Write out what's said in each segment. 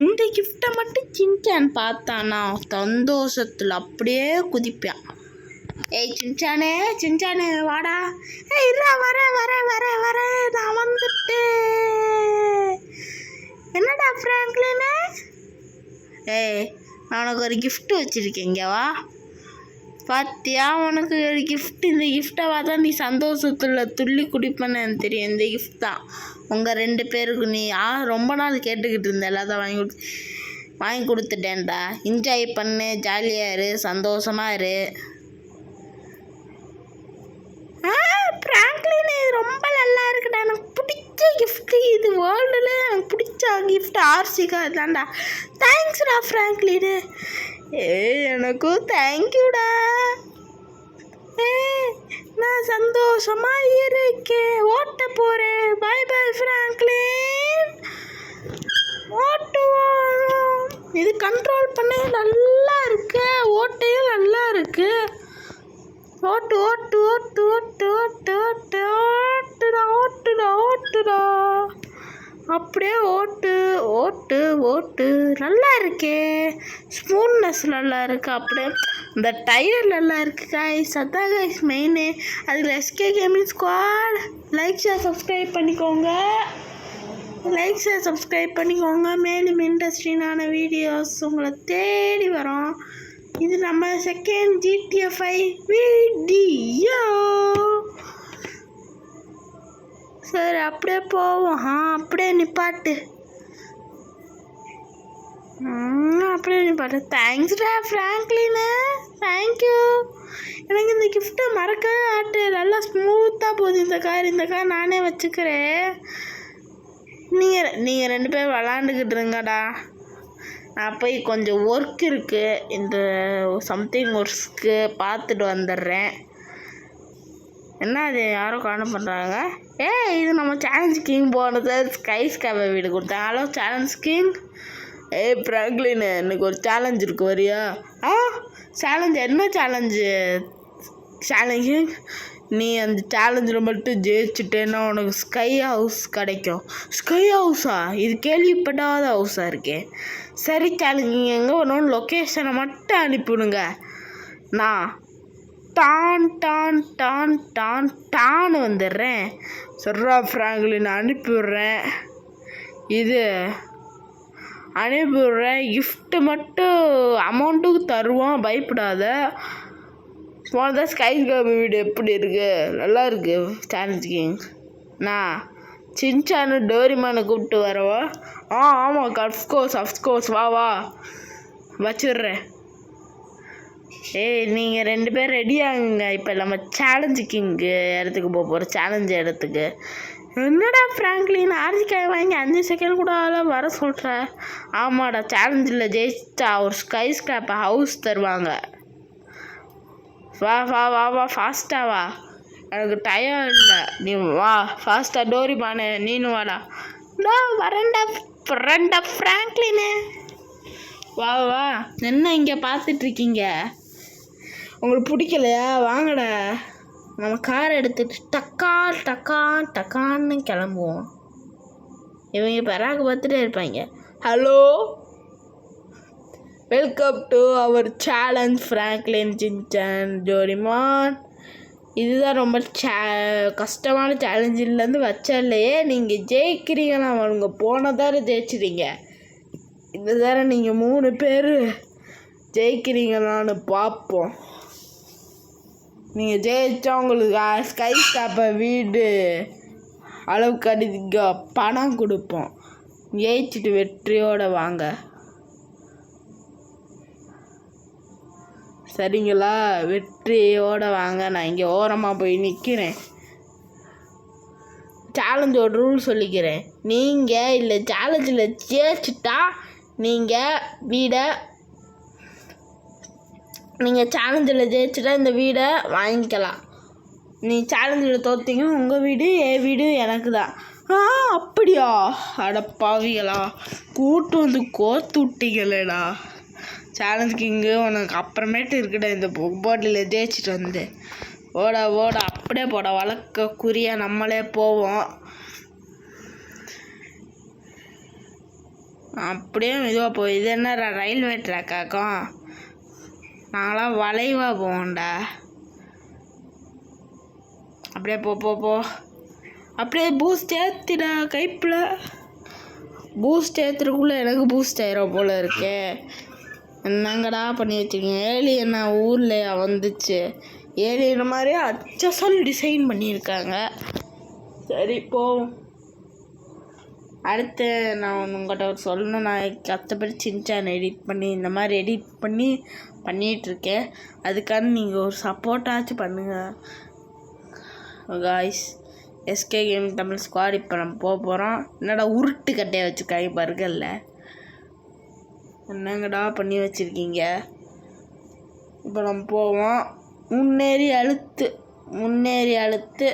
இந்த கிஃப்டை மட்டும் சின்சான் பார்த்தானா சந்தோஷத்தில் அப்படியே குதிப்பான். ஏய் சின்சானே வாடா. ஏய் இருடா, வரேன் நான் வந்துட்டு. என்னடா ஃப்ராங்க்லின், ஏய் நான் உனக்கு ஒரு கிஃப்ட் வச்சுருக்கேன், இங்கே வா. பார்த்தியா, உனக்கு ஒரு கிஃப்ட். இந்த கிஃப்டை பார்த்தா நீ சந்தோஷத்தில் துள்ளி குடிப்பேன்னு எனக்கு தெரியும். இந்த கிஃப்ட் தான் உங்கள் 2 பேருக்கு. நீ ரொம்ப நாள் கேட்டுக்கிட்டு இருந்த எல்லாத்தையும் வாங்கி கொடுத்துட்டேன்டா. என்ஜாய் பண்ணு, ஜாலியாக இரு, சந்தோஷமாக இரு. ஃப்ராங்க்லின் இது ரொம்ப நல்லா இருக்குடா. எனக்கு பிடிச்ச கிஃப்ட்டு இது. வேர்ல்டில் எனக்கு பிடிச்ச கிஃப்ட் ஆர்சிக்கா தான்டா. தேங்க்ஸ்டா ஃப்ராங்க்லின். எனக்கும் தேங்க்யூடா. நான் சந்தோஷமா இருக்கேன். ஓட்ட போகிறேன். பாய் ஃப்ராங்க்லின். ஓட்டுவோம். இது கண்ட்ரோல் பண்ண நல்லா இருக்கு. ஓட்டையும் நல்லா இருக்கு. ஓட்டு ஓட்டு ஓட்டு ஓட்டு ஓட்டு ஓட்டு ஓட்டுடா ஓட்டுடா ஓட்டுடா. அப்படியே ஓட்டு ஓட்டு ஓட்டு. நல்லா இருக்கே. ஸ்மூத்னஸ் நல்லா இருக்கு. அப்படியே இந்த டயர் நல்லா இருக்கு கைஸ். அதான் கைஸ் மெயினு. அதில் SK gaming squad like share subscribe பண்ணிக்கோங்க. மேலும் இன்ட்ரெஸ்டிங்கான வீடியோஸ் உங்களை தேடி வரோம். இது நம்ம செகண்ட் GTA 5 வீடியோ. சரி அப்படியே போவோம். அப்படியே நிப்பாட்டு. தேங்க்ஸ்டா ஃப்ராங்க்லின். தேங்க்யூ. எனக்கு இந்த கிஃப்ட்டை மறக்கவே நல்லா ஸ்மூத்தாக போகுது இந்த கார். நானே வச்சுக்கிறேன். நீங்கள் 2 பேர் விளாண்டுக்கிட்டு இருங்கடா. நான் போய் கொஞ்சம் ஒர்க் இருக்குது, இந்த சம்திங் ஒர்க்ஸ்க்கு பார்த்துட்டு வந்துடுறேன். என்ன அது யாரோ காண பண்ணுறாங்க. இது நம்ம சேலஞ்ச் கிங் போனது ஸ்கை ஸ்கேவை வீடு கொடுத்தாங்க. Hello challenge king. ஃப்ராங்க்லின் எனக்கு ஒரு சேலஞ்ச் இருக்கு, வரியா? சேலஞ்ச் என்ன சேலஞ்சு? நீ அந்த சேலஞ்சில் மட்டும் ஜெயிச்சுட்டேன்னா உனக்கு ஸ்கை ஹவுஸ் கிடைக்கும். ஸ்கை ஹவுஸா? இது கேள்விப்படாத ஹவுஸாக இருக்கே. சரி சேலஞ்ச் எங்கே வரணும், லொக்கேஷனை மட்டும் அனுப்பிவிடுங்க. நான் டான் வந்துடுறேன். சொல்கிறா ஃப்ராங்க்லின், அனுப்பிவிட்றேன். கிஃப்ட்டு மட்டும் அமௌண்ட்டுக்கு தருவோம், பயப்படாத. போனதான் ஸ்கை ஸ்கேப் வீடு எப்படி இருக்கு? நல்லா இருக்கு சேலஞ்ச் கிங். நான் சின்சானு டோரிமானை கூப்பிட்டு வரவா? ஆமாம் அஃப்கோர்ஸ் வா வச்சிடுறேன். நீங்கள் 2 பேர் ரெடி ஆகுங்க. இப்போ நம்ம சேலஞ்சு கிங்கு இடத்துக்கு போகிறோம். சேலஞ்சு இடத்துக்கு. என்னடா ஃப்ராங்க்லின் ஆர்சிக்காய் வாங்கி 5 செகண்ட் கூட வர சொல்கிற? ஆமாடா, சேலஞ்சில் ஜெயிச்சா ஒரு ஸ்கை ஸ்கேப் ஹவுஸ் தருவாங்க. வா ஃபாஸ்ட்டாக வா. எனக்கு டயம் இல்லை, நீ வா ஃபாஸ்ட்டாக. டோரிமானே நீனும் வாடா. வரேன்டா ஃப்ராங்க்லினு. வா என்ன இங்கே பார்த்துட்ருக்கீங்க? உங்களுக்கு பிடிக்கலையா? வாங்கடா, நம்ம கார் எடுத்துகிட்டு டக்கான்னு கிளம்புவோம். இவங்க பிறகு பார்த்துட்டே இருப்பாங்க. Hello, welcome to our challenge Franklin, Shinchan, Doraemon. இதுதான் ரொம்ப கஷ்டமான சேலஞ்சிலேருந்து வச்சாலையே. நீங்கள் ஜெயிக்கிறீங்களா? அவங்க போன தடவை ஜெயிச்சிட்டீங்க. இந்த தடவை நீங்கள் 3 பேர் ஜெயிக்கிறீங்களான்னு பார்ப்போம். நீங்கள் ஜெயிச்சா உங்களுக்கு ஸ்கை ஸ்கேப்பை வீடு அளவுக்கு அதிக பணம் கொடுப்போம். ஜெயிச்சுட்டு வெற்றியோடு வாங்க, சரிங்களா? வெற்றியோடு வாங்க. நான் இங்கே ஓரமாக போய் நிற்கிறேன். சேலஞ்சோட ரூல் சொல்லிக்கிறேன். நீங்கள் இல்லை சேலஞ்சில் ஜெயிச்சிட்டா நீங்கள் சேலஞ்சில் ஜெயிச்சிட்டா இந்த வீடை வாங்கிக்கலாம். நீ சேலஞ்சில் தோற்றிங்கன்னா உங்கள் வீடு, என் வீடு எனக்கு தான். அப்படியா? அடப்பாவிகளா, கூட்டு வந்து கோத்து விட்டீங்களேடா. சேலஞ்ச் கிங்கு உனக்கு அப்புறமேட்டு இருக்கடா. இந்த போட்டியில் ஜெயிச்சிட்டு வந்து ஓட அப்படியே போட வழக்கக்குரிய நம்மளே போவோம். அப்படியே மெதுவாக போ. இது என்ன ரயில்வே ட்ராக்காக்கும்? நாங்களாம் வளைவாக போவோம்டா. அப்படியே போ போ போ. அப்படியே பூஸ்ட் ஏற்றிடா கைப்பில். பூஸ்ட் ஏற்றுறதுக்குள்ளே எனக்கு பூஸ்ட் ஆயிரும் போல் இருக்கே. என்னங்கடா பண்ணி வச்சுருக்கீங்க? ஏலியன் ஊரில் வந்துச்சு. ஏலியன் மாதிரியே அச்சசல் டிசைன் பண்ணியிருக்காங்க. சரி போவோம். அடுத்து நான் உங்கள்கிட்ட ஒரு சொல்லணும். நான் கஷ்டப்பட்டு சின்சான் எடிட் பண்ணி இந்த மாதிரி எடிட் பண்ணிகிட்ருக்கேன். அதுக்காக நீங்கள் ஒரு சப்போர்ட்டாச்சும் பண்ணுங்கள் guys. SK game Tamil squad இப்போ நம்ம போகிறோம். என்னடா உருட்டு கட்டையை வச்சுருக்காங்க பர்கரில். என்னங்கடா பண்ணி வச்சுருக்கீங்க? இப்போ நம்ம போவோம். முன்னேறி அழுத்து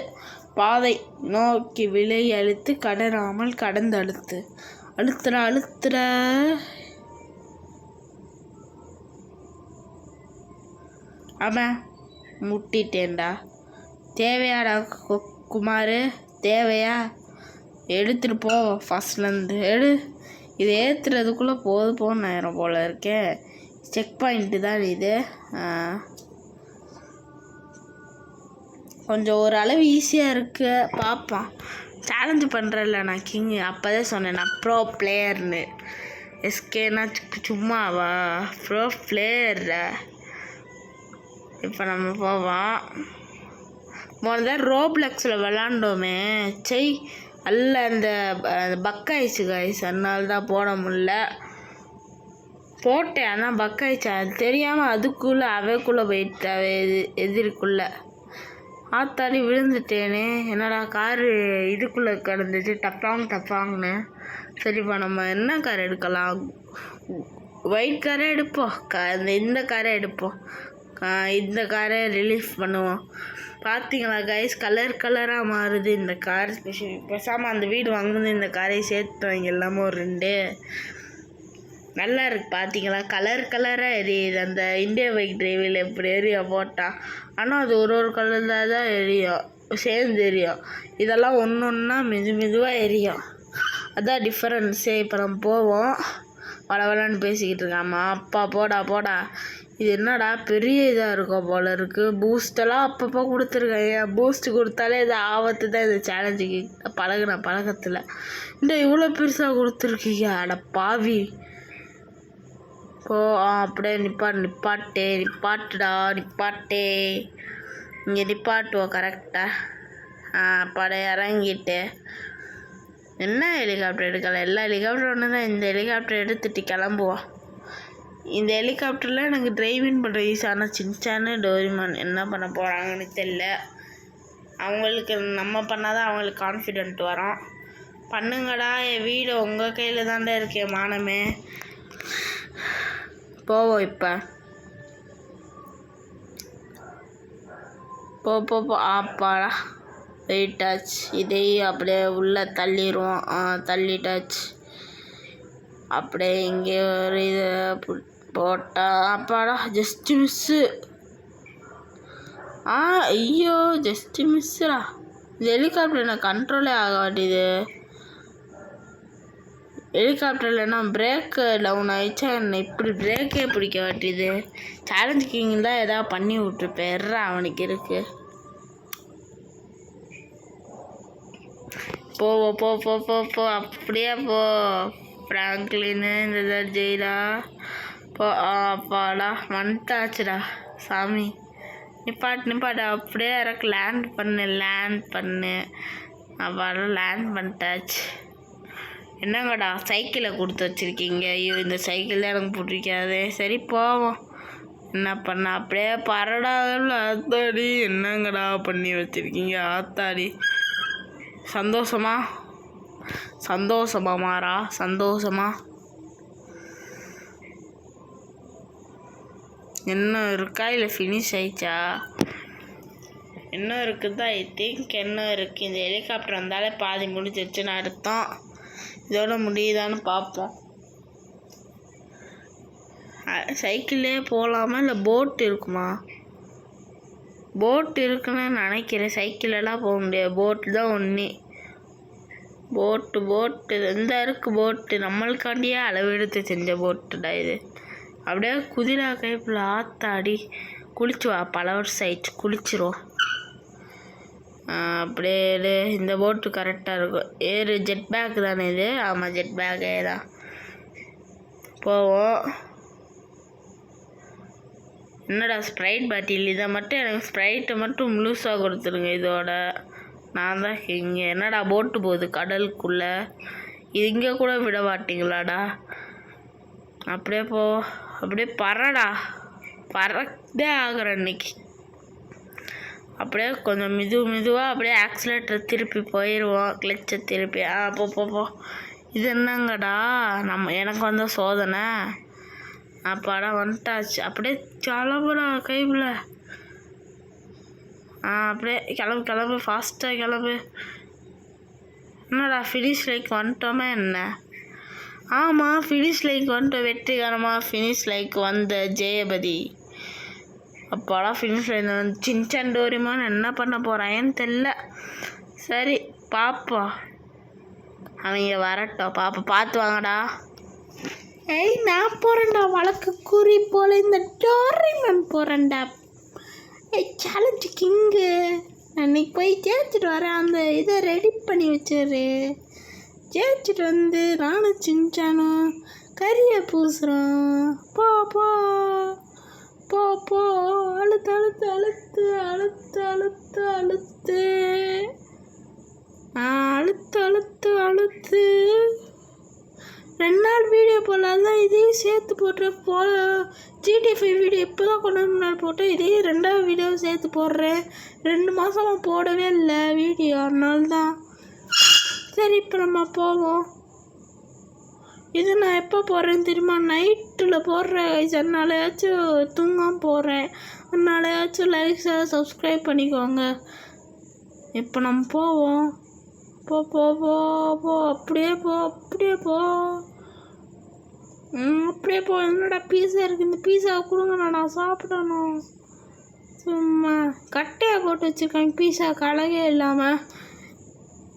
பாதை நோக்கி விலை அழுத்து கடராமல் கடந்து அழுத்துற ஆமாம் முட்டிட்டேன்டா. தேவையாடா குமார்? தேவையா? எடுத்துகிட்டு போ. ஃபஸ்ட்லேருந்து இது ஏற்றுறதுக்குள்ளே போதும் நேரம் போல் இருக்கே. செக் பாயிண்ட்டு தான் இது. கொஞ்சம் ஓரளவு ஈஸியாக இருக்குது. பார்ப்போம். சேலஞ்சு பண்ணுறேன்ல நான் கிங்கு. அப்போ தான் சொன்னேன் நான் ப்ரோ பிளேயர்னு. எஸ்கேனா சும்மாவா? Bro player. இப்போ நம்ம போவோம். முதல்ல ரோப்ளெக்ஸில் விளாண்டோமே. அல்ல அந்த பக்காயிடுச்சு காய்ஸ். அதனால தான் போட முடில. போட்டேன் ஆனால் பக்காயிடுச்சு. அது தெரியாமல் அதுக்குள்ளே அவைக்குள்ளே போயிட்டு எதிர்க்குள்ளே ஆத்தாடி விழுந்துட்டேனே. என்னடா காரு இதுக்குள்ளே கிடந்துச்சு டப்பாங்னு. சரிப்பா நம்ம என்ன கார் எடுக்கலாம்? ஒயிட் காரே எடுப்போம். இந்த காரே எடுப்போம். இந்த காரை ரிலீஸ் பண்ணுவோம். பார்த்தீங்களா கைஸ், கலராக மாறுது இந்த கார். பேசாமல் அந்த வீடு வாங்குறது இந்த காரை சேர்த்து வாங்க எல்லாமே ஒரு 2 நல்லா இருக்குது. பார்த்தீங்களா கலராக எரியுது. அந்த இந்தியா பைக் டிரைவில் எப்படி எரியா போட்டால். ஆனால் அது ஒரு கலரில் தான் எரியும், சேர்ந்து எரியும். இதெல்லாம் ஒன்றா மெதுவாக எரியும். அதான் டிஃப்ரென்ஸே. இப்போ நம்ம போவோம். வளவலான்னு பேசிக்கிட்டு இருக்காமா. அப்பா போடா. இது என்னடா பெரிய இதாக இருக்கும் போல இருக்குது. பூஸ்டெல்லாம் அப்பப்போ கொடுத்துருக்காங்க. பூஸ்ட் கொடுத்தாலே இது ஆபத்து தான். இது சேலஞ்சுக்கு பழக்கத்தில் இந்த இவ்வளோ பெருசாக கொடுத்துருக்கீங்க. அட பாவி. அப்படியே நிப்பாட்டே. இங்கே நிப்பாட்டுவோம் கரெக்டாக. படம் இறங்கிட்டு என்ன ஹெலிகாப்டர் எடுக்கலாம்? எல்லா ஹெலிகாப்டரும் ஒன்று தான். இந்த ஹெலிகாப்டர் எடுத்துட்டு கிளம்புவோம். இந்த ஹெலிகாப்டரில் எனக்கு டிரைவிங் பண்ணுற ஈஸி. ஆனால் சின்சானு டோரிமான் என்ன பண்ண போகிறாங்கன்னு தெரியல. அவங்களுக்கு நம்ம பண்ணால் தான் அவங்களுக்கு கான்ஃபிடென்ட் வரும். பண்ணுங்கடா. என் வீடு உங்கள் கையில் தாண்டா இருக்கேன் மானமே. போவோம் இப்போ. போ. ஆப்பாடா வெயிட்டாச்சு. இதையும் அப்படியே உள்ளே தள்ளிடுவோம். தள்ளிட்டாச்சு. அப்படியே இங்கே ஒரு இது போட்டா. அப்பாடா ஜஸ்ட்டு மிஸ்ஸு. ஐயோ ஜஸ்ட்டு மிஸ்ஸுடா. இந்த ஹெலிகாப்டர் எனக்கு கண்ட்ரோலே ஆக மாட்டேது. ஹெலிகாப்டரில் என்ன பிரேக்கு டவுன் ஆகிடுச்சா என்ன? இப்படி பிரேக்கே பிடிக்க மாட்டேது. சேலஞ்சு கிங் தான் எதாவது பண்ணி விட்ருப்பேன். அவனுக்கு இருக்கு. போ. அப்படியே போ. ஃப்ராங்க்லின்னு இந்த ஜெயிலா போ. அப்பாடா வந்துட்டாச்சுடா சாமி. நிப்பாட்டு. அப்படியே இறக்கு. லேண்ட் பண்ணு. அப்பாடா லேண்ட் பண்ணிட்டாச்சு. என்னங்கடா சைக்கிளை கொடுத்து வச்சுருக்கீங்க? ஐயோ இந்த சைக்கிள் தான் எனக்கு பிடிக்காது. சரி போவோம். என்ன பண்ண அப்படியே பரடாவில் ஆத்தாடி. என்னங்கடா பண்ணி வச்சுருக்கீங்க? ஆத்தாடி. சந்தோஷமா மாறா? சந்தோஷமா? இன்னும் இருக்கா இல்லை ஃபினிஷ் ஆயிடுச்சா? இன்னும் இருக்குதா? ஐ திங்க் இன்னும் இருக்குது. இந்த ஹெலிகாப்டர் வந்தாலே பாதி முடிஞ்சிருச்சுன்னு அர்த்தம். இதோட முடியுதான்னு பார்ப்போம். சைக்கிளே போகலாமா இல்லை போட் இருக்குமா? போட் இருக்குன்னு நினைக்கிறேன். சைக்கிளெல்லாம் போக முடியாது. போட்டு தான் ஒன்று. போட்டு இந்த இருக்குது போட்டு. நம்மளுக்காண்டியே அளவெடுத்து செஞ்ச போட்டுடா இது. அப்படியே குதிரை கைப்பில் ஆத்தாடி குளிச்சு வா. பல வருஷம் ஆயிடுச்சு, குளிச்சிரும். அப்படியே இந்த போட்டு கரெக்டாக இருக்கும். ஏறு ஜெட் பேக் தானே இது? ஆமாம், ஜெட் பேக்கே தான். போவோம். என்னடா ஸ்ப்ரைட் பாட்டில், இதை மட்டும் எனக்கு ஸ்ப்ரைட்டை மட்டும் முழுசாக கொடுத்துருங்க. இதோட நான் தான் இங்கே. என்னடா போட்டு போகுது கடலுக்குள்ளே, இது இங்கே கூட விட மாட்டிங்களாடா? அப்படியே போ, அப்படியே பறடா. பறதே ஆகிறேன் இன்னைக்கு. அப்படியே கொஞ்சம் மெதுவாக அப்படியே ஆக்சிலேட்டர் திருப்பி போயிடுவோம். கிளச்சை திருப்பி போ. இது என்னங்கடா எனக்கு வந்த சோதனை. அப்பாடா வந்துட்டாச்சு. அப்படியே கிளம்புடா கைவில். அப்படியே கிளம்பு ஃபாஸ்ட்டாக கிளம்பு. என்னடா ஃபினிஷ் லைக் வந்துட்டோமா என்ன? ஆமாம், ஃபினிஷ் லைக் வந்துட்டோம். வெற்றிகரமாக ஃபினிஷ் லைக் வந்த ஜெயபதி. அப்பாடா ஃபினிஷ் லைன் வந்து சின்சான் டோரிமான் என்ன பண்ண போகிறான்னு தெரில. சரி பாப்போம், அவங்க வரட்டும் பாப்போம். பார்த்து வாங்கடா. ஏய், நான் போகிறேன்டா வழக்கு குறி போல். இந்த டோரிமான் போகிறேன்டா. ஏய், சேலஞ்சு கிங்கு. அன்னைக்கு போய் ஜெயிச்சுட்டு வரேன். அந்த இதை ரெடி பண்ணி வச்சிரு. ஜெயிச்சுட்டு வந்து நானும் சின்சானும் கறியை பூசுகிறோம். போ போ போ போ. அழுத்து அழுத்து அழுத்து அழுத்து அழுத்து அழுத்து அழுத்து அழுத்து அழுத்து. 2 நாள் வீடியோ போடலாம் தான், இதையும் சேர்த்து போடுறேன். GTA 5 வீடியோ இப்போ தான் கொண்டு நாள் போட்டேன். இதையும் 2வது வீடியோ சேர்த்து போடுறேன். 2 மாதமாக போடவே இல்லை வீடியோ, அதனால தான். சரி, இப்போ நம்ம போவோம். இது நான் எப்போ போடுறேன்னு தெரியுமா? நைட்டில் போடுறேன். அதனாலயாச்சும் தூங்காமல் போடுறேன். அதனாலயாச்சும் லைக் சப்ஸ்கிரைப் பண்ணிக்கோங்க. இப்போ நம்ம போவோம். போ போ போ போ. அப்படியே போ அப்படியே போ. அப்படியே போ. என்னடா பீஸா இருக்குது, இந்த பீஸாவை கொடுங்கண்ணா, நான் சாப்பிடணும். சும்மா கட்டையாக போட்டு வச்சுருக்காங்க பீஸாவுக்கு அழகே இல்லாமல்.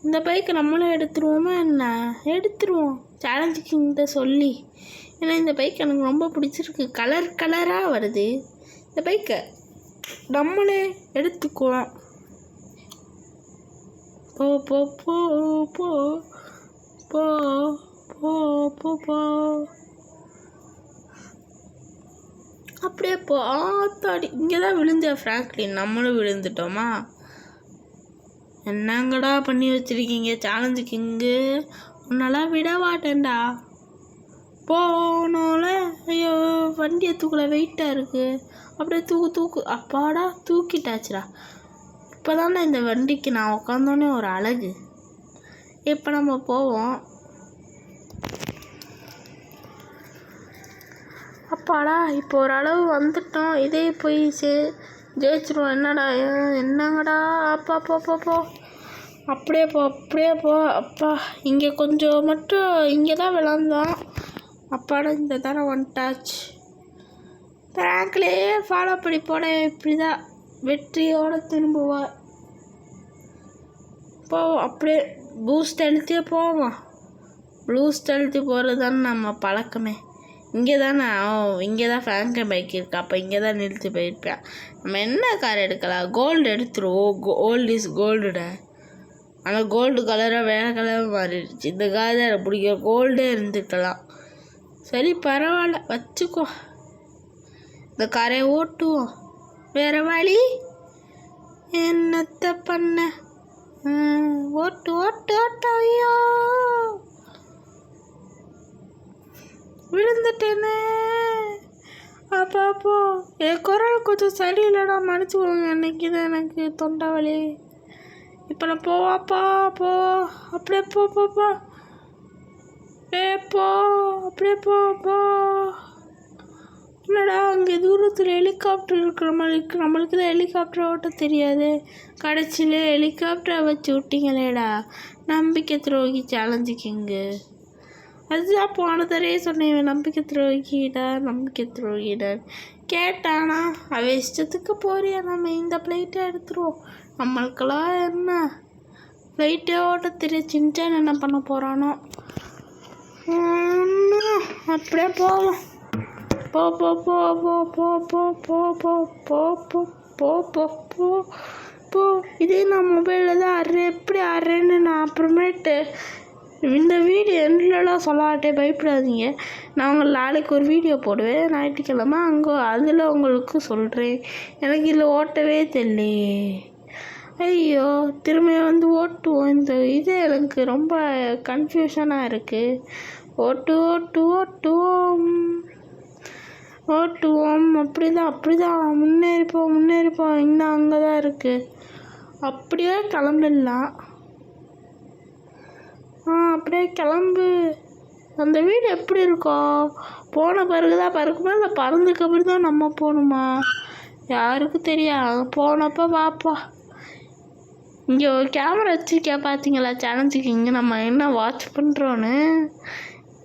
இந்த பைக்கை நம்மளும் எடுத்துருவோமா என்ன? எடுத்துருவோம் சேலஞ்சு கிட்ட சொல்லி. ஏன்னா இந்த பைக் எனக்கு ரொம்ப பிடிச்சிருக்கு. கலராக வருது. இந்த பைக்கை நம்மளே எடுத்துக்குவோம். போ போ போ போ போ போ போ போ. அப்படியே போ. ஆத்தாடி, இங்கே தான் விழுந்தேன் ஃப்ராங்க்லின். நம்மளும் விழுந்துட்டோமா? என்னங்கடா பண்ணி வச்சுருக்கீங்க சேலஞ்சு கிங்கு? உன்னெல்லாம் விட மாட்டேன்டா. போனோல. ஐயோ, வண்டியை தூக்கல, வெயிட்டாக இருக்குது. அப்படியே தூக்கு. அப்பாடா தூக்கிட்டாச்சுடா. இப்போ தானே இந்த வண்டிக்கு நான் உட்காந்தோன்னே ஒரு அழகு. இப்போ நம்ம போவோம். அப்பாடா இப்போ ஓரளவு வந்துட்டோம். இதே போய் ஜெயிச்சிருவோம். என்னங்கடா அப்பா போ போ போ. அப்படியே போ. அப்பா இங்கே கொஞ்சம் மட்டும் இங்கே தான் விளாண்டோம். அப்பாடா இந்த தரம் வந்துட்டாச்சு. ஃப்ராங்க்லேயே ஃபாலோ பண்ணி போட இப்படி தான் வெற்றியோடு திரும்புவார். போவோம். அப்படியே பூஸ்ட் அழுத்தியே போவோம். பூஸ்ட் அழுத்தி போகிறது தானே நம்ம பழக்கமே. இங்கே தானே இங்கே தான் ஃப்ராங்க்லின் பைக் இருக்குது. அப்போ இங்கே தான் நிறுத்தி போயிருப்பேன். நம்ம என்ன கார் எடுக்கலாம்? கோல்டு எடுத்துருவோம். கோல்டு இஸ் கோல்டுடா. ஆனால் கோல்டு கலராக வேறு கலராக மாறிடுச்சு. இந்த கார் தான் எனக்கு பிடிக்கும். கோல்டே இருந்துக்கலாம். சரி பரவாயில்ல, வச்சுக்கோ. இந்த காரை ஓட்டுவோம். வேறு வழி என்னத்தை பண்ண? ஓட்டு. ஐயோ, விழுந்துட்டேனே. அப்போ என் குரல் கொஞ்சம் சரியில்லைடா, மன்னிச்சுக்கோங்க. அன்னைக்கு தான் எனக்கு தொண்டை வலி. இப்போ நான் போவாப்பா போ. அப்படியே போ. அப்படியே போ. என்னடா அங்கே தூரத்தில் ஹெலிகாப்டர் இருக்கிற மாதிரி இருக்குது. நம்மளுக்கு தான் ஹெலிகாப்டர் ஓட்ட தெரியாது. கடைசியில் ஹெலிகாப்டரை வச்சு விட்டீங்களேடா. நம்பிக்கை துரோகி சேலஞ்சு கிங்கு. அதுதான் போன தரையே சொன்னேன், நம்பிக்கை துரோகிடா. கேட்டானா அவன் இஷ்டத்துக்கு போறியா, நம்ம இந்த பிளேட்டை எடுத்துருவோம். நம்மளுக்கெல்லாம் என்ன லைட்டே ஓட்ட தெரியும். சின்சான் என்ன பண்ண போகிறானோ. அப்படியே போகலாம். போ போ போ போ போ போ போ போ போ போ போ போ போ போ. இதே நான் மொபைலில் தான் ஆடுறேன். எப்படி ஆடுறேன்னு நான் அப்புறமேட்டு இந்த வீடியோ எண்ட்லலாம் சொல்லாட்டே, பயப்படாதீங்க. நான் உங்கள் நாளைக்கு ஒரு வீடியோ போடுவேன் ஞாயிற்றுக்கிழமை, அங்கே அதில் உங்களுக்கு சொல்கிறேன். எனக்கு இதில் ஓட்டவே தெரியலையே. ஐயோ, திரும்ப வந்து ஓட்டுவோம். இந்த இது எனக்கு ரொம்ப கன்ஃபியூஷனாக இருக்குது. ஓட்டுவோம் அப்படிதான் முன்னேறிப்போம். இன்னும் அங்கே தான் இருக்குது. அப்படியே கிளம்பிடலாம். அப்படியே கிளம்பு. அந்த வீடு எப்படி இருக்கோம்? போன பிறகு தான் பறக்குமா, இல்லை பறந்துக்கு அப்புறம் தான் நம்ம போகணுமா? யாருக்கு தெரியாது. போனப்போ பார்ப்போம். இங்கே ஒரு கேமரா வச்சுருக்கேன் பார்த்தீங்களா சேலஞ்சுக்கு. இங்கே நம்ம என்ன வாட்ச் பண்ணுறோன்னு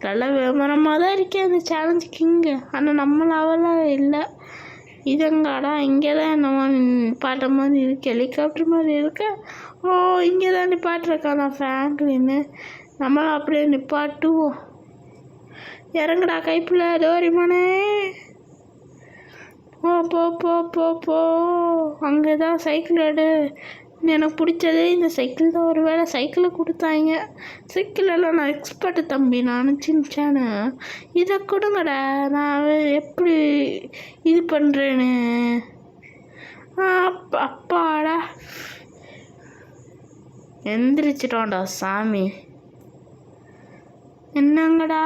நல்ல விவரமாக தான் இருக்கேன் அந்த சேலஞ்சுக்கு இங்கே. ஆனால் நம்மளாவெல்லாம் இல்லை. இதங்காடா இங்கே தான் என்னமோ நிப்பாட்ட மாதிரி இருக்குது, ஹெலிகாப்டர் மாதிரி இருக்கு. இங்கே தான் நிப்பாட்டிருக்கான் நான் ஃப்ராங்க்லின்னு. நம்மளும் அப்படியே நிப்பாட்டுவோம். இறங்குடா கைப்பில் டோரிமானே. போ போ போ போ போ. அங்கே தான் சைக்கிள் எடு. எனக்கு பிடிச்சதே இந்த சைக்கிள் தான். ஒரு வேளை சைக்கிளை கொடுத்தாங்க. சைக்கிளெல்லாம் நான் எக்ஸ்பர்ட்டு தம்பி. நான் சின்சானு. இதை கொடுங்கடா, நான் எப்படி இது பண்ணுறேன்னு. அப்பாடா எந்திரிச்சிட்டோண்டா சாமி. என்னங்கடா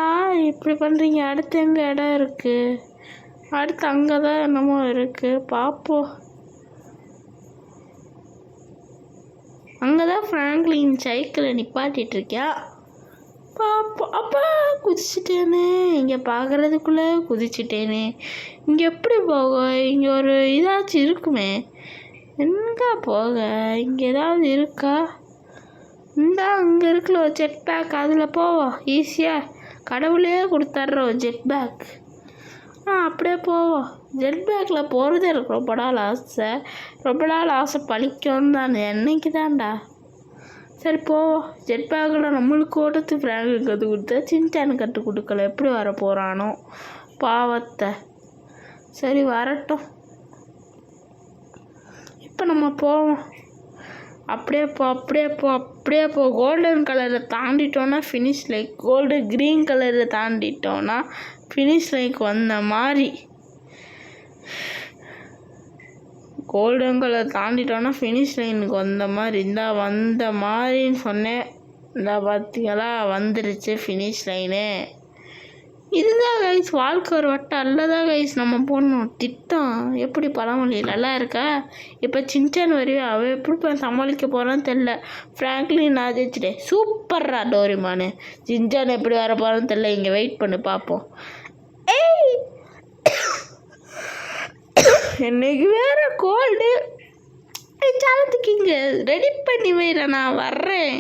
இப்படி பண்ணுறீங்க? அடுத்து எங்கே இடம் இருக்குது? அடுத்து அங்கே தான் என்னமோ இருக்குது, பார்ப்போம். அங்கே தான் ஃப்ராங்க்லின் சைக்கிளை நிப்பாட்டிகிட்ருக்கியா, பார்ப்போம். அப்பா குதிச்சிட்டேனே. இங்கே பார்க்குறதுக்குள்ளே குதிச்சிட்டேனே. இங்கே எப்படி போக? இங்கே ஒரு இதாச்சும் இருக்குமே. எங்கே போக? இங்கே ஏதாவது இருக்கா? அங்கே இருக்குல்ல ஒரு ஜெட் பேக், அதில் போவோம். ஈஸியாக கடவுளே கொடுத்துட்றோம் ஜெட் பேக். அப்படியே போவோம். ஜெட் பேக்கில் போகிறது எனக்கு ரொம்ப நாள் ஆசை பழிக்கும்னு தான். என்னைக்கு தான்டா. சரி போவோம். ஜெட் பேக்கில் நம்மளுக்கு ஓட்டத்து ஃப்ராங்க்லின் கற்றுக் கொடுத்தா சின்சானு கற்றுக் கொடுக்கல. எப்படி வர போகிறானோ பாவத்தை. சரி வரட்டும். இப்போ நம்ம போவோம். அப்படியே போ. கோல்டன் கலரில் தாண்டிட்டோன்னா ஃபினிஷ் லைக். க்ரீன் கலரில் தாண்டிட்டோன்னா ஃபினிஷ் லைக் வந்த மாதிரி. கோல்டன் கலர் தாண்டிட்டோன்னா ஃபினிஷ் லைனுக்கு வந்த மாதிரி. வந்த மாதிரின்னு சொன்னேன். பார்த்தீங்களா, வந்துருச்சு ஃபினிஷ் லைனு. இதுதான் கைஸ் வாழ்க்கை ஒரு வட்டம். அல்லதான் கைஸ் நம்ம போடணும் திட்டம். எப்படி பழமொழி நல்லா இருக்கா? இப்போ சின்சான் வரையும் அவன் எப்படி சமாளிக்க போகிறான்னு தெரில. ஃப்ராங்க்லின் நான் ஜெயிச்சிட்டேன். சூப்பர்ரா டோரிமானு. சின்சான் எப்படி வர போகிறான்னு தெரில. இங்கே வெயிட் பண்ணி பார்ப்போம். ஏய் என்னைக்கு வேறு கோல்டு. சாலத்துக்கு இங்கே ரெடி பண்ணி வைற, நான் வர்றேன்.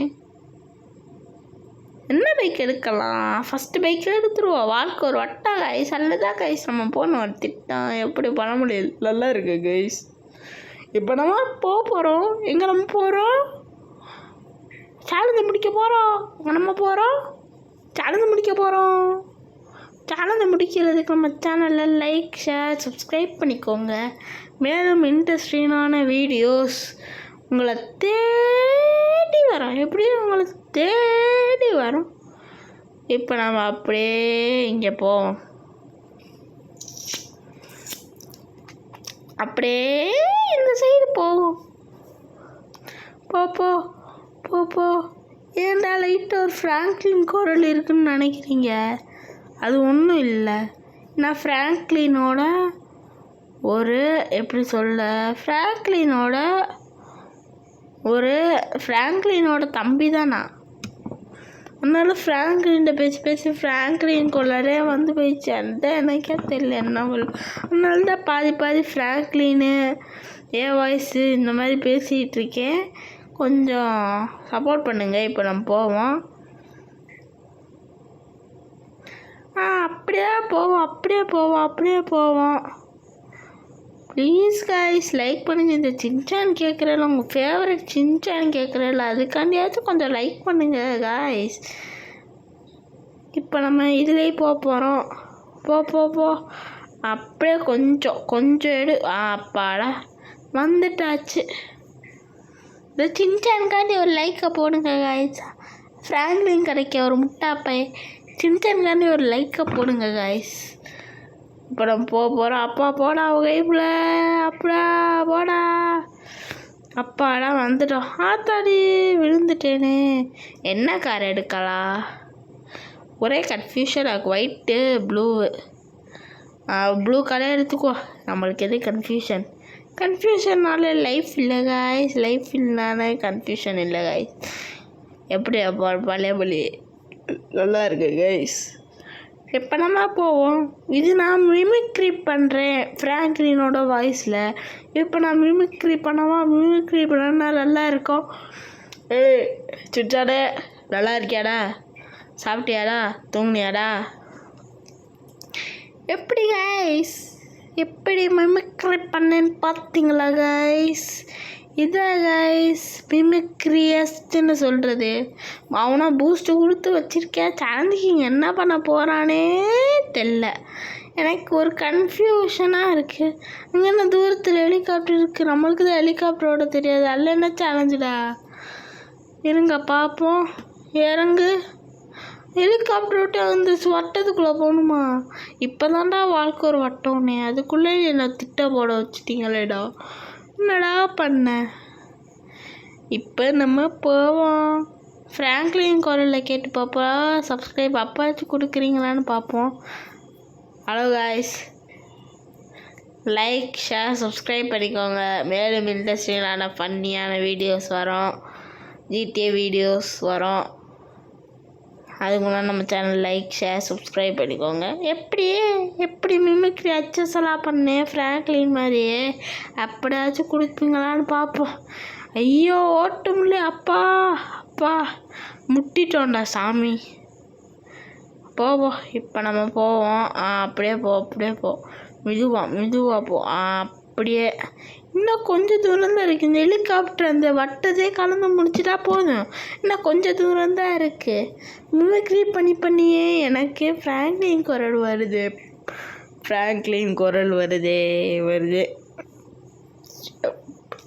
என்ன பைக் எடுக்கலாம்? ஃபஸ்ட்டு பைக்கில் எடுத்துருவோம். வாழ்க்கை ஒரு வட்டம் கைஸ். அல்லதான் கைஸ் நம்ம போகணும் ஒரு திட்டம். எப்படி பண்ண முடியாது. நல்லா இருக்கு கைஸ். இப்போ நம்ம போகிறோம். எங்கே நம்ம போகிறோம்? சேலஞ்சை முடிக்க போகிறோம். எங்கே நம்ம போகிறோம்? சேலஞ்சை முடிக்க போகிறோம். சேலஞ்சை முடிக்கிறதுக்கு நம்ம சேனலில் லைக், ஷேர், சப்ஸ்கிரைப் பண்ணிக்கோங்க. மேலும் இன்ட்ரெஸ்டிங்கான வீடியோஸ் உங்களை தேடி வரோம். எப்படியும் உங்களை தேடி வரும். இப்போ நம்ம அப்படியே இங்கே போவோம். அப்படியே இந்த சைடு போவோம். போ. ஏன்டா லைட்டாக ஒரு ஃப்ராங்க்லின் குரல் இருக்குன்னு நினைக்கிறீங்க? அது ஒன்றும் இல்லை. நான் ஃப்ராங்க்லினோட ஃப்ராங்க்லினோட தம்பி தான் நான். அதனால ஃப்ராங்க்லின்ட்ட பேசி ஃப்ராங்க்லின் கொள்ளரே வந்து போயிடுச்சு. அதுதான் எனக்கே தெரியல என்ன. அதனால தான் பாதி ஃப்ராங்க்லின்னு வாய்ஸு இந்த மாதிரி பேசிகிட்டு இருக்கேன். கொஞ்சம் சப்போர்ட் பண்ணுங்கள். இப்போ நம்ம போவோம். அப்படியே போவோம். ப்ளீஸ் கைஸ் லைக் பண்ணுங்கள். இந்த சின்சான் கேட்குறல உங்கள் ஃபேவரட் சின்சான் கேட்குறல அதுக்காண்டியாச்சும் கொஞ்சம் லைக் பண்ணுங்கள் கைஸ். இப்போ நம்ம இதுலேயே போகிறோம். போ அப்படியே கொஞ்சம் எடு. அப்பாடா வந்துட்டாச்சு. இந்த சின்சான்காண்டி ஒரு லைக்கை போடுங்க கைஸ். ஃப்ராங்க்லின் கிடைக்க ஒரு முட்டாப்பை சின்சான்காண்டி ஒரு லைக்கை போடுங்க கைஸ். இப்போ நம்ம போகிறோம். அப்பா போடா கைப்பில் அப்படா போடா. அப்பாடா வந்துட்டோம். ஆத்தாடி விழுந்துட்டேனே. என்ன கார் எடுக்கலாம்? ஒரே கன்ஃபியூஷன் ஆகும். ஒயிட்டு ப்ளூ கலர் எடுத்துக்கோ. நம்மளுக்கு எது கன்ஃபியூஷன்னால லைஃப் இல்லை காய்ஸ். லைஃப் இல்லைனால கன்ஃபியூஷன் இல்லை காய்ஸ். எப்படி அப்போ பழைய நல்லா இருக்கு கைஸ். எப்போ நம்ம போவோம்? இது நான் மிமிக்ரி பண்ணுறேன் ஃப்ராங்க்லினோட வாய்ஸில். இப்போ நான் மிமிக்ரி பண்ணவா? மிமிக்ரி பண்ணா நல்லா இருக்கும். சுட்டாடே நல்லா இருக்கியாடா? சாப்பிட்டியாடா? தூங்குனியாடா? எப்படி கைஸ் எப்படி மிமிக்ரி பண்ணேன்னு பார்த்தீங்களா கைஸ்? இதான் கைஸ் மிமிக்ரியஸ்ன்னு சொல்கிறது. அவனா பூஸ்ட்டு கொடுத்து வச்சுருக்கேன். சேலஞ்சுக்கு என்ன பண்ண போகிறானே தெரில. எனக்கு ஒரு கன்ஃபியூஷனாக இருக்குது. அங்கே என்ன தூரத்தில் ஹெலிகாப்டர் இருக்குது. நம்மளுக்கு தான் ஹெலிகாப்டரோட தெரியாது. அதில் என்ன சேலஞ்சுடா? இருங்க பார்ப்போம். இறங்கு. ஹெலிகாப்டர் விட்டு அந்த வட்டத்துக்குள்ளே போகணுமா? இப்போ தான்டா வாழ்க்கை ஒரு வட்டம்னே. அதுக்குள்ளே என்னை திட்ட போட வச்சுட்டிங்களேடா. என்னடா பண்ண? இப்போ நம்ம போவோம். ஃப்ராங்க்லின் குரலில் கேட்டு பார்ப்பா. சப்ஸ்கிரைப் அப்பாச்சும் கொடுக்குறீங்களான்னு பார்ப்போம். Hello guys, like share subscribe பண்ணிக்கோங்க. மேலும் இன்ட்ரெஸ்டிங்கான ஃபன்னியான வீடியோஸ் வரும். GTA வீடியோஸ் வரும். அதுக்கு முன்னாடி நம்ம சேனல் லைக் ஷேர் சப்ஸ்கிரைப் பண்ணிக்கோங்க. எப்படி மிமிக்ரி அச்சஸெல்லாம் பண்ணேன் ஃப்ராங்க்லின் மாதிரியே அப்படியாச்சும் கொடுப்பீங்களான்னு பார்ப்போம். ஐயோ ஓட்டுமில்ல. அப்பா முட்டிட்டோண்டா சாமி. போவோம். இப்போ நம்ம போவோம். அப்படியே போ மெதுவாக போ. அப்படியே இன்னும் கொஞ்சம் தூரம் தான் இருக்குது. இந்த ஹெலிகாப்டர் அந்த வட்டத்தையே கலந்து முடிச்சுட்டா போதும். இன்னும் கொஞ்சம் தூரம் தான் இருக்குது. மிமிக்ரி பண்ணியே எனக்கு ஃப்ராங்க்லின் குரல் வருது.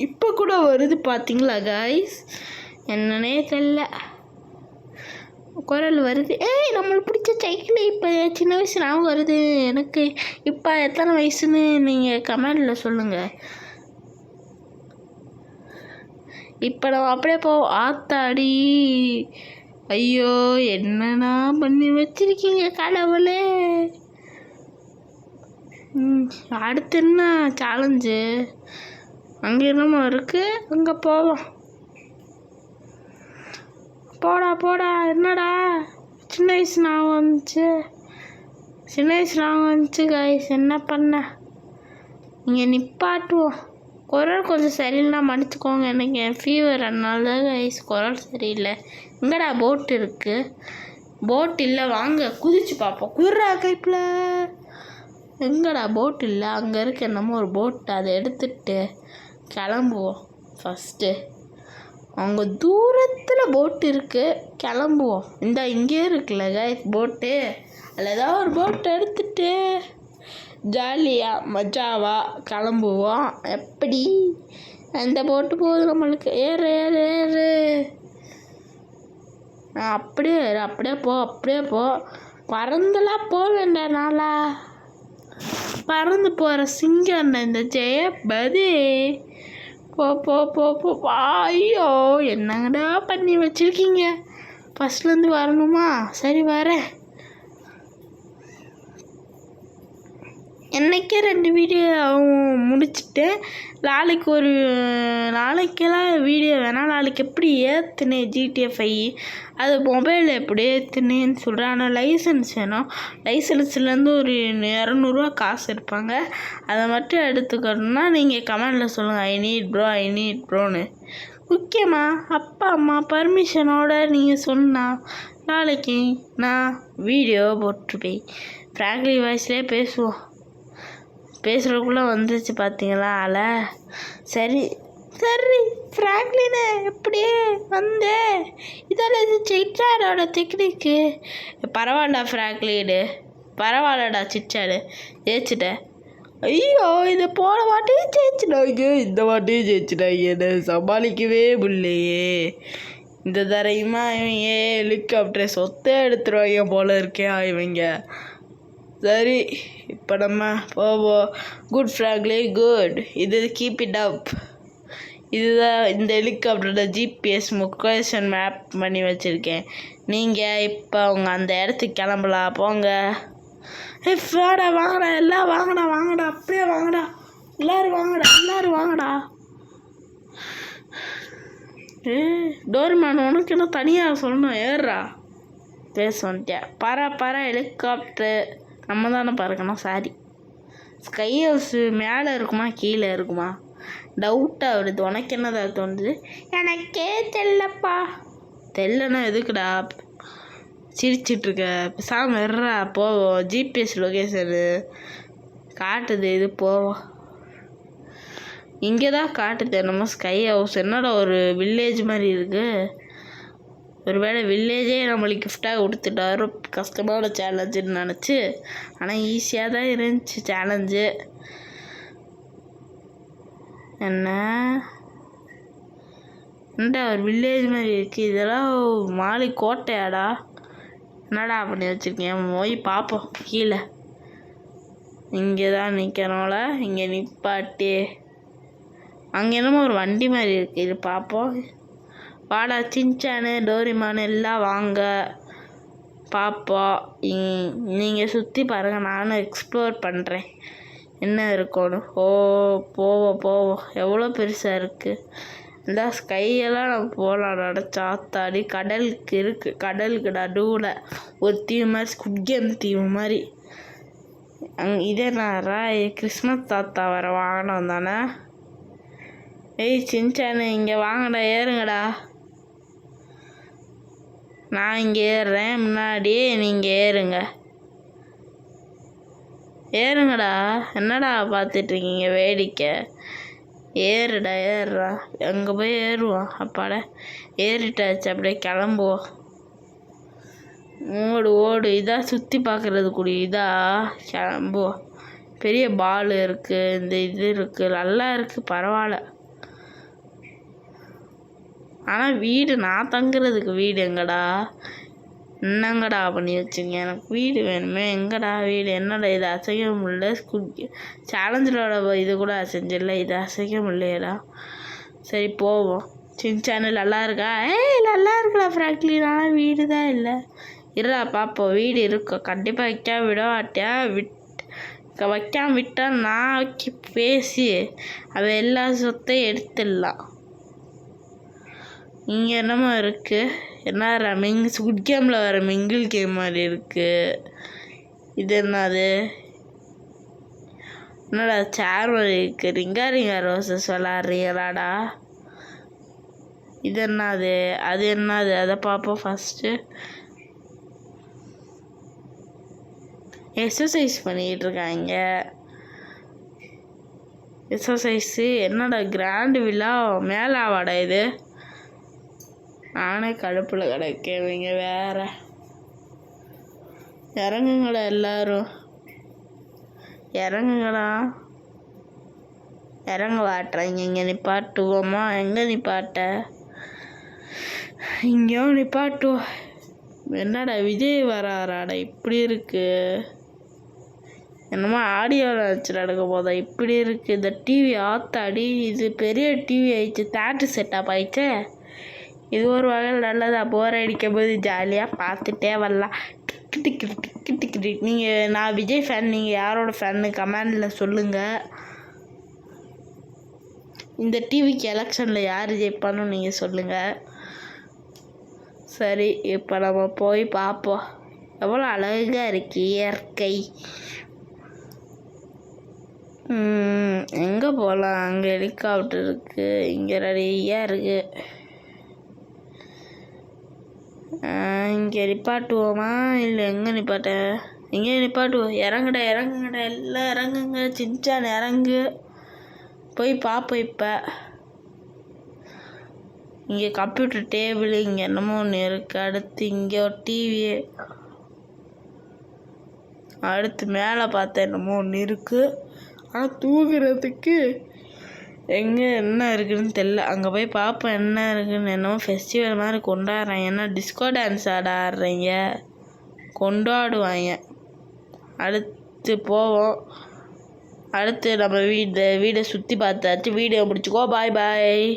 இப்போ கூட வருது பார்த்தீங்களா காய்ஸ்? என்னன்னே தெரியல, குரல் வருது. நம்மளுக்கு பிடிச்ச சைக்கிள் இப்போ சின்ன வயசு ஞாபகம் வருது எனக்கு. இப்போ எத்தனை வயசுன்னு நீங்கள் கமெண்டில் சொல்லுங்கள். இப்போ நம்ம அப்படியே ஆத்தாடி. ஐயோ என்னண்ணா பண்ணி வச்சிருக்கீங்க கடவுளே. அடுத்து என்ன சேலஞ்சு? அங்கே என்னமோ இருக்குது, அங்கே போவோம். போடா. என்னடா சின்ன வயசு ஞாபகம் வந்துச்சு கைஸ். என்ன பண்ண? இங்கே நிப்பாட்டுவோம். குரல் கொஞ்சம் சரியில்லைனா மன்னிச்சுக்கோங்க. எனக்கு ஃபீவர், அதனால தான் கைஸ் குரல் சரியில்லை. எங்கடா போட் இருக்குது? போட் இல்லை, வாங்க குதிச்சு பார்ப்போம். குதிரா கைப்பில். எங்கடா போட் இல்லை? அங்கே இருக்க என்னமோ ஒரு போட், அதை எடுத்துகிட்டு கிளம்புவோம். ஃபஸ்ட்டு அங்கே தூரத்தில் போட்டு இருக்குது, கிளம்புவோம். இங்கே இருக்குல்ல கைஸ் போட்டு, அதில் ஏதாவது ஒரு போட்டு எடுத்துகிட்டு ஜாலியாக மஜாவாக கிளம்புவோம். எப்படி அந்த போட்டு போகுது நம்மளுக்கு? ஏறு. அப்படியே போ. பறந்துலாம் போக வேண்டாம்னாலா? பறந்து போகிற சிங்கம் இந்த ஜெயபதி. போ. ஐயோ என்னங்கடா பண்ணி வச்சுருக்கீங்க? ஃபஸ்ட்லேருந்து வரணுமா? சரி வரேன். என்னைக்கே 2 வீடியோ முடிச்சுட்டு நாளைக்கெல்லாம் வீடியோ வேணாம். நாளைக்கு எப்படி ஏற்றுனேன் GTA 5 அது மொபைலில் எப்படி ஏற்றுனேன்னு சொல்கிறேன். ஆனால் லைசன்ஸ் வேணும். லைசன்ஸ்லேருந்து ஒரு 200 காசு இருப்பாங்க. அதை மட்டும் எடுத்துக்கணும்னா நீங்கள் கமெண்டில் சொல்லுங்கள். ஐ நீட் ப்ரோன்னு. முக்கியமாக அப்பா அம்மா பர்மிஷனோட நீங்கள் சொன்னால் நாளைக்கு நான் வீடியோ போட்டுருப்பேன். ஃப்ராங்க்லின் வாய்ஸ்லேயே பேசுவோம். பேசுகிறதுக்குள்ளே வந்துச்சு பார்த்தீங்களா அலை. சரி சரி ஃப்ராங்க்லினு எப்படியே வந்தே இதெல்லாம் சிட்சாடோட டெக்னிக்கு. பரவாயில்ல ஃப்ராங்க்லினு, பரவாயில்லடா சிட்சாடு, ஜெயிச்சிட்டேன். ஐயோ இதை போன வாட்டியும் ஜெயிச்சிட்டாங்க, இந்த வாட்டியும் ஜெயிச்சிட்டாங்க, என்ன சமாளிக்கவே முடியலையே. இந்த தரையுமா இவங்க ஹெலிகாப்டரை சொத்தை எடுத்துருவாங்க போல இருக்கே இவங்க. சரி இப்போ நம்ம போவோம். குட் ஃப்ராங்க்லி குட், இது கீப் இட் அப். இதுதான் இந்த ஹெலிகாப்டரோட ஜிபிஎஸ் லொக்கேஷன் மேப் பண்ணி வச்சுருக்கேன். நீங்கள் இப்போ அவங்க அந்த இடத்துக்கு கிளம்பலாம், போங்க. வாடா வாங்கடா, எல்லாம் வாங்கடா வாங்கடா, அப்படியே வாங்கடா, எல்லோரும் வாங்கடா, எல்லோரும் வாங்கடா. டோரிமான் உனக்கு என்ன தனியாக சொல்லணும், ஏறுறா. பேச வந்துட்டேன். பர ஹெலிகாப்டர் நம்ம தானே பறக்கணும். சாரி. ஸ்கை ஹவுஸு மேலே இருக்குமா கீழே இருக்குமா டவுட்டாக வருது. உனக்கு என்னதான் தோணுது? எனக்கே தெரியலப்பா. தெரியலன்னா எதுக்குடா சிரிச்சிட்ருக்க? பேசாமல் இருறா, போவோம். ஜிபிஎஸ் லொக்கேஷனு காட்டுது, இது போவோம். இங்கே தான் காட்டுது நம்ம ஸ்கை ஹவுஸ். என்னடா ஒரு வில்லேஜ் மாதிரி இருக்குது. ஒரு வேளை வில்லேஜே நம்மளுக்கு கிஃப்டாக கொடுத்துட்டாரு. கஷ்டமான சேலஞ்சுன்னு நினச்சி, ஆனால் ஈஸியாக தான் இருந்துச்சு சேலஞ்சு. என்னடா ஒரு வில்லேஜ் மாதிரி இருக்குது. இதெல்லாம் மாலி கோட்டையாடா? என்னடா பண்ணி வச்சுருக்கேன், போய் பார்ப்போம். கீழே இங்கே தான் நிற்கிறோம்ல, இங்கே நிப்பாட்டி. அங்கே என்னமோ ஒரு வண்டி மாதிரி இருக்குது, இது பார்ப்போம். வாடா சின்சானு டோரிமான் எல்லாம் வாங்க பார்ப்போம். நீங்கள் சுற்றி பாருங்கள், நானும் எக்ஸ்ப்ளோர் பண்ணுறேன் என்ன இருக்கணும். போவோம். எவ்வளோ பெருசாக இருக்குது. இந்த ஸ்கையெல்லாம் நம்ம போகலாம். நடச்சாத்தாடி கடலுக்கு இருக்குது. கடலுக்கு நடுவில் ஒரு தீவு மாதிரி, ஸ்குட் கேம் தீவு மாதிரி. இதே நேரா கிறிஸ்மஸ் தாத்தா வர வாகனம் தானே. ஏய் சின்சானு இங்கே வாங்கடா, ஏறுங்கடா. நான் இங்கே ஏறுறேன், முன்னாடியே நீங்கள் ஏறுங்கடா. என்னடா பார்த்துட்ருக்கீங்க வேடிக்கை? ஏறுறா. அங்கே போய் ஏறுவோம். அப்பாடா ஏறிட்டாச்சு, அப்படியே கிளம்புவோம். ஓடு. இதாக சுற்றி பார்க்குறது கூடிய இதா, கிளம்புவோம். பெரிய பால் இருக்குது, இந்த இது இருக்குது, நல்லா இருக்குது, பரவாயில்ல. ஆனால் வீடு, நான் தங்குறதுக்கு வீடு எங்கடா? என்னங்கடா பண்ணி வச்சுங்க, எனக்கு வீடு வேணுமே. எங்கடா வீடு? என்னடா இது அசைக்க முடியல. சேலஞ்சரோட இது கூட அசைஞ்சில்ல, இது அசைக்க முடியலடா. சரி போவோம். சின்சானு நல்லா இருக்கா? நல்லா இருக்குடா ஃப்ராங்க்லின், ஆனால் வீடு தான் இல்லை. இருடா பார்ப்போம். வீடு இருக்கும் கண்டிப்பாக. வைக்காம விடவாட்டியா? வைக்காம விட்டால் நான் பேசி அவள் எல்லா சொத்தையும் எடுத்துடலாம். இங்கே என்னமோ இருக்குது. என்ன ஸ்குட் கேமில் வர மிங்கிள் கேம் மாதிரி இருக்குது. இது என்னது? என்னடா சேர் மாதிரி இருக்குது. ரிங்கா ரோசஸ் விளாட்றீங்களாடா? இது என்னது? அது என்னது? அதை பார்ப்போம் ஃபஸ்ட்டு. எக்ஸசைஸ் பண்ணிக்கிட்டு இருக்காங்க. எக்ஸசைஸு என்னடா கிராண்டு விழா மேலாவாடா இது? நானே கடுப்பில் கிடைக்கவங்க வேற. இறங்குங்களா எல்லாரும், இறங்குங்களா. இறங்க வாட்டுறாங்க. இங்கே நிப்பாட்டுவோமா? எங்கே நிப்பாட்ட? இங்கேயோ நிப்பாட்டுவோம். என்னடா விஜய் வராராடா? இப்படி இருக்கு. என்னமோ ஆடியோவில் வச்சு நடக்க போதா? இப்படி இருக்குது. இந்த டிவி ஆத்தாடி, இது பெரிய டிவி ஆயிடுச்சு. தேட்டர் செட்டப் ஆயிடுச்சே. இது ஒரு வகையில் நல்லதா. போர் அடிக்கும் போது ஜாலியாக பார்த்துட்டே வரலாம். டிக்கு. நீங்கள், நான் விஜய் ஃபேன், நீங்கள் யாரோட ஃபேன்னு கமெண்டில் சொல்லுங்கள். இந்த டிவிக்கு எலெக்ஷனில் யார் ஜெயிப்பான்னு நீங்கள் சொல்லுங்கள். சரி இப்போ நம்ம போய் பார்ப்போம். எவ்வளோ அழகாக இருக்கு இயற்கை. எங்கே போகலாம்? அங்கே ஹெலிகாப்டர் இருக்குது, இங்கே நிறையா இருக்குது. இங்கே நிப்பாட்டுவோமா இல்லை எங்கே நிப்பாட்ட? இங்கே நிப்பாட்டு, இறங்குடா இறங்குங்கடா, எல்லாம் இறங்குங்க. சின்சான் இறங்கு, போய் பார்ப்போம். இப்போ இங்கே கம்ப்யூட்டர் டேபிள், இங்கே என்னமோ ஒன்று இருக்குது. அடுத்து இங்கே ஒரு டிவி, அடுத்து மேலே பார்த்தா என்னமோ ஒன்று இருக்குது. ஆனால் தூங்குறதுக்கு எங்கே என்ன இருக்குதுன்னு தெரில. அங்கே போய் பார்ப்போம் என்ன இருக்குதுன்னு. என்னமோ ஃபெஸ்டிவல் மாதிரி கொண்டாடுறாங்க. என்ன டிஸ்கோ டான்ஸ் ஆடுறீங்க, கொண்டாடுவாங்க. அடுத்து போவோம். அடுத்து நம்ம வீடை சுற்றி பார்த்தாச்சு. வீடியோ முடிச்சுக்கோ. பாய் பாய்.